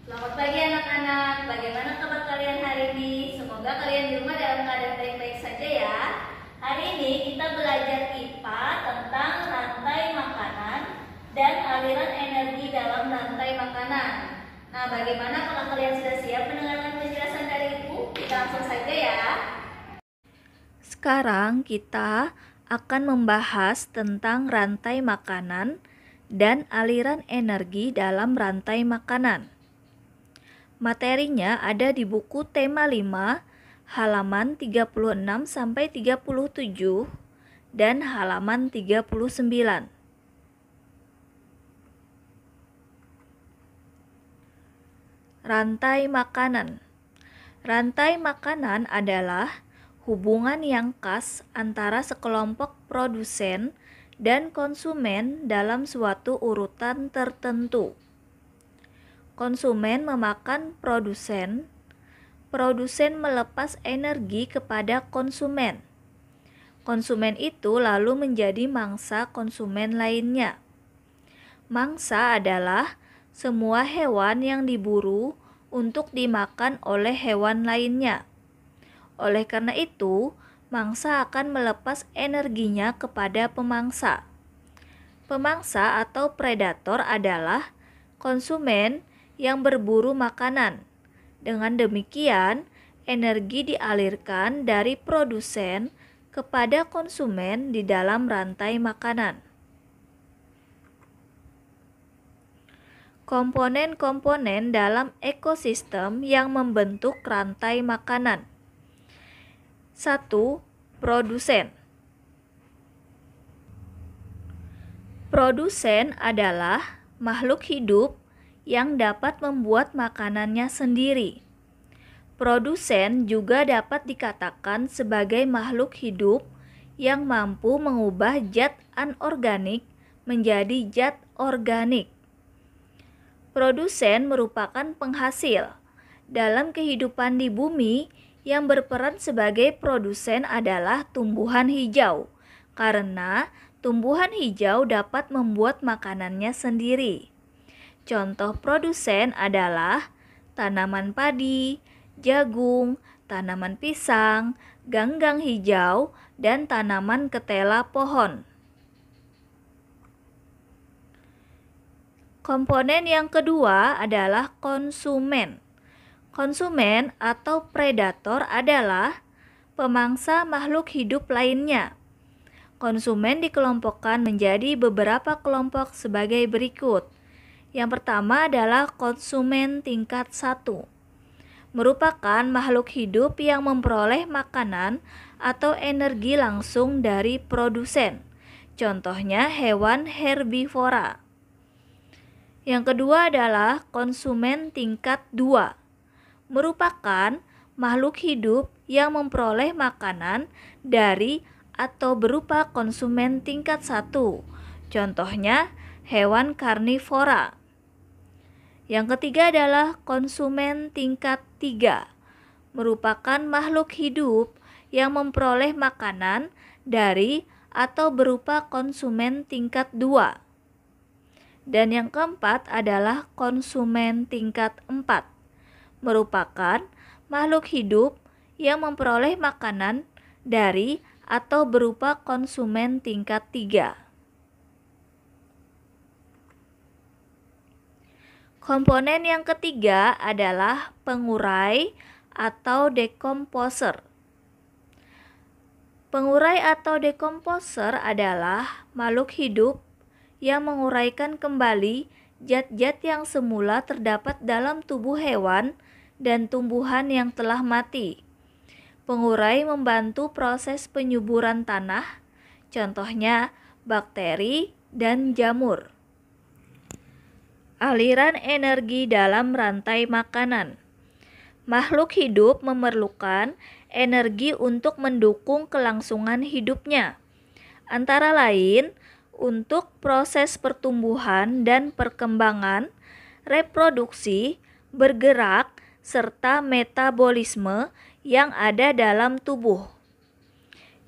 Selamat pagi anak-anak, bagaimana kabar kalian hari ini? Semoga kalian di rumah dalam keadaan baik-baik saja ya. Hari ini kita belajar IPA tentang rantai makanan dan aliran energi dalam rantai makanan. Nah, bagaimana kalau kalian sudah siap mendengarkan penjelasan dari Ibu? Kita langsung saja ya. Sekarang kita akan membahas tentang rantai makanan dan aliran energi dalam rantai makanan. Materinya ada di buku tema 5, halaman 36 sampai 37 dan halaman 39. Rantai makanan. Rantai makanan adalah hubungan yang khas antara sekelompok produsen dan konsumen dalam suatu urutan tertentu. Konsumen memakan produsen, produsen melepas energi kepada konsumen. Konsumen itu lalu menjadi mangsa konsumen lainnya. Mangsa adalah semua hewan yang diburu untuk dimakan oleh hewan lainnya. Oleh karena itu, mangsa akan melepas energinya kepada pemangsa. Pemangsa atau predator adalah konsumen yang berburu makanan. Dengan demikian, energi dialirkan dari produsen kepada konsumen di dalam rantai makanan. Komponen-komponen dalam ekosistem yang membentuk rantai makanan. 1. Produsen. Produsen adalah makhluk hidup yang dapat membuat makanannya sendiri. Produsen juga dapat dikatakan sebagai makhluk hidup yang mampu mengubah zat anorganik menjadi zat organik. Produsen merupakan penghasil. Dalam kehidupan di bumi, yang berperan sebagai produsen adalah tumbuhan hijau, karena tumbuhan hijau dapat membuat makanannya sendiri. Contoh produsen adalah tanaman padi, jagung, tanaman pisang, ganggang hijau, dan tanaman ketela pohon. Komponen yang kedua adalah konsumen. Konsumen atau predator adalah pemangsa makhluk hidup lainnya. Konsumen dikelompokkan menjadi beberapa kelompok sebagai berikut. Yang pertama adalah konsumen tingkat 1. Merupakan makhluk hidup yang memperoleh makanan atau energi langsung dari produsen. Contohnya hewan herbivora. Yang kedua adalah konsumen tingkat 2. Merupakan makhluk hidup yang memperoleh makanan dari atau berupa konsumen tingkat 1. Contohnya hewan karnivora. Yang ketiga adalah konsumen tingkat 3. Merupakan makhluk hidup yang memperoleh makanan dari atau berupa konsumen tingkat 2. Dan yang keempat adalah konsumen tingkat 4. Merupakan makhluk hidup yang memperoleh makanan dari atau berupa konsumen tingkat 3. Komponen yang ketiga adalah pengurai atau dekomposer. Pengurai atau dekomposer adalah makhluk hidup yang menguraikan kembali zat-zat yang semula terdapat dalam tubuh hewan dan tumbuhan yang telah mati. Pengurai membantu proses penyuburan tanah, contohnya bakteri dan jamur. Aliran energi dalam rantai makanan. Makhluk hidup memerlukan energi untuk mendukung kelangsungan hidupnya. Antara lain, untuk proses pertumbuhan dan perkembangan, reproduksi, bergerak, serta metabolisme yang ada dalam tubuh.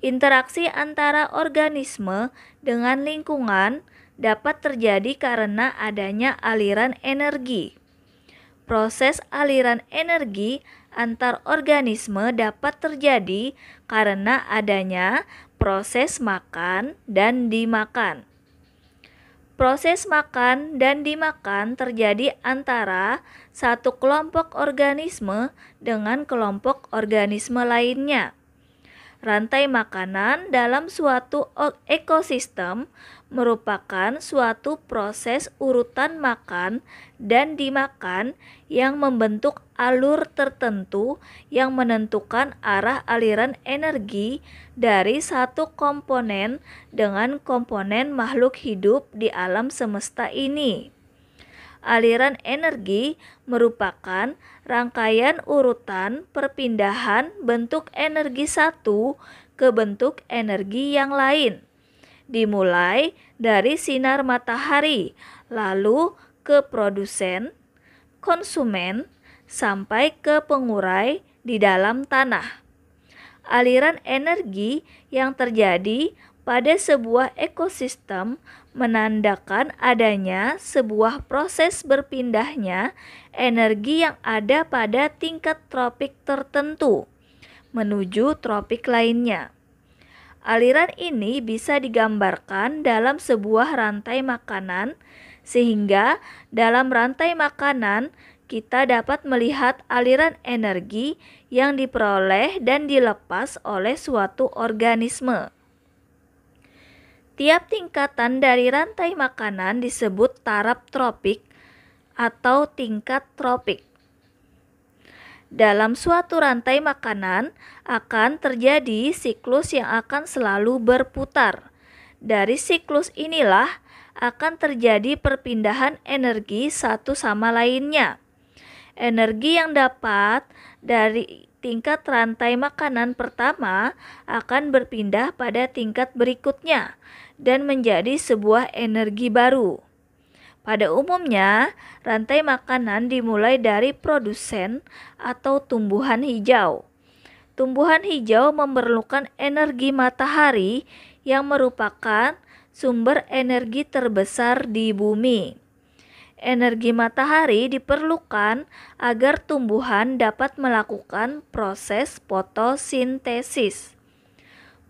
Interaksi antara organisme dengan lingkungan dapat terjadi karena adanya aliran energi. proses aliran energi antar organisme dapat terjadi karena adanya proses makan dan dimakan. Proses makan dan dimakan terjadi antara satu kelompok organisme dengan kelompok organisme lainnya. Rantai makanan dalam suatu ekosistem merupakan suatu proses urutan makan dan dimakan yang membentuk alur tertentu yang menentukan arah aliran energi dari satu komponen dengan komponen makhluk hidup di alam semesta ini. Aliran energi merupakan rangkaian urutan perpindahan bentuk energi satu ke bentuk energi yang lain, dimulai dari sinar matahari, lalu ke produsen, konsumen, sampai ke pengurai di dalam tanah. Aliran energi yang terjadi pada sebuah ekosistem menandakan adanya sebuah proses berpindahnya energi yang ada pada tingkat tropik tertentu menuju tropik lainnya. Aliran ini bisa digambarkan dalam sebuah rantai makanan, sehingga dalam rantai makanan kita dapat melihat aliran energi yang diperoleh dan dilepas oleh suatu organisme. Tiap tingkatan dari rantai makanan disebut taraf tropik atau tingkat tropik. Dalam suatu rantai makanan akan terjadi siklus yang akan selalu berputar. Dari siklus inilah akan terjadi perpindahan energi satu sama lainnya. Energi yang dapat dari tingkat rantai makanan pertama akan berpindah pada tingkat berikutnya dan menjadi sebuah energi baru. Pada umumnya, rantai makanan dimulai dari produsen atau tumbuhan hijau. Tumbuhan hijau memerlukan energi matahari yang merupakan sumber energi terbesar di bumi. Energi matahari diperlukan agar tumbuhan dapat melakukan proses fotosintesis.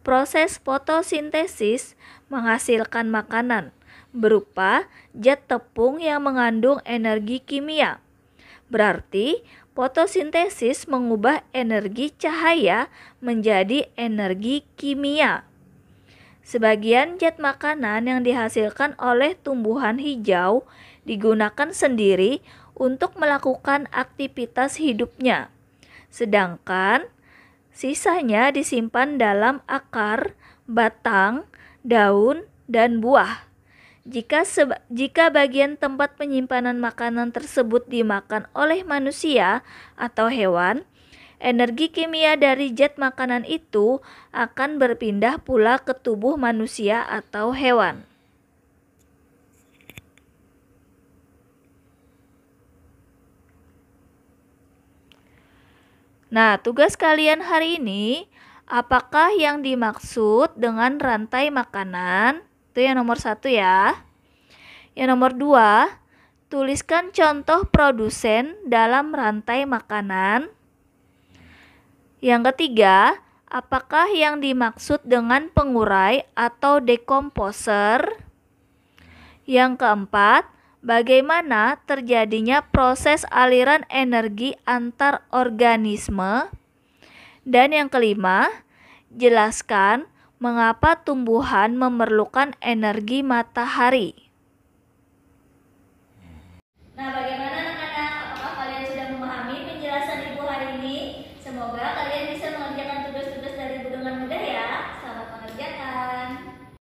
Proses fotosintesis menghasilkan makanan berupa zat tepung yang mengandung energi kimia. Berarti fotosintesis mengubah energi cahaya menjadi energi kimia. Sebagian zat makanan yang dihasilkan oleh tumbuhan hijau digunakan sendiri untuk melakukan aktivitas hidupnya, sedangkan sisanya disimpan dalam akar, batang, daun, dan buah. Jika bagian tempat penyimpanan makanan tersebut dimakan oleh manusia atau hewan, energi kimia dari zat makanan itu akan berpindah pula ke tubuh manusia atau hewan. Nah, tugas kalian hari ini, apakah yang dimaksud dengan rantai makanan? Itu yang nomor 1 ya. Yang nomor 2, tuliskan contoh produsen dalam rantai makanan. Yang ketiga, apakah yang dimaksud dengan pengurai atau dekomposer? Yang keempat, bagaimana terjadinya proses aliran energi antar organisme? Dan yang kelima, jelaskan mengapa tumbuhan memerlukan energi matahari. Nah, bagaimana anak-anak? Apakah kalian sudah memahami penjelasan Ibu hari ini? Semoga kalian bisa mengerjakan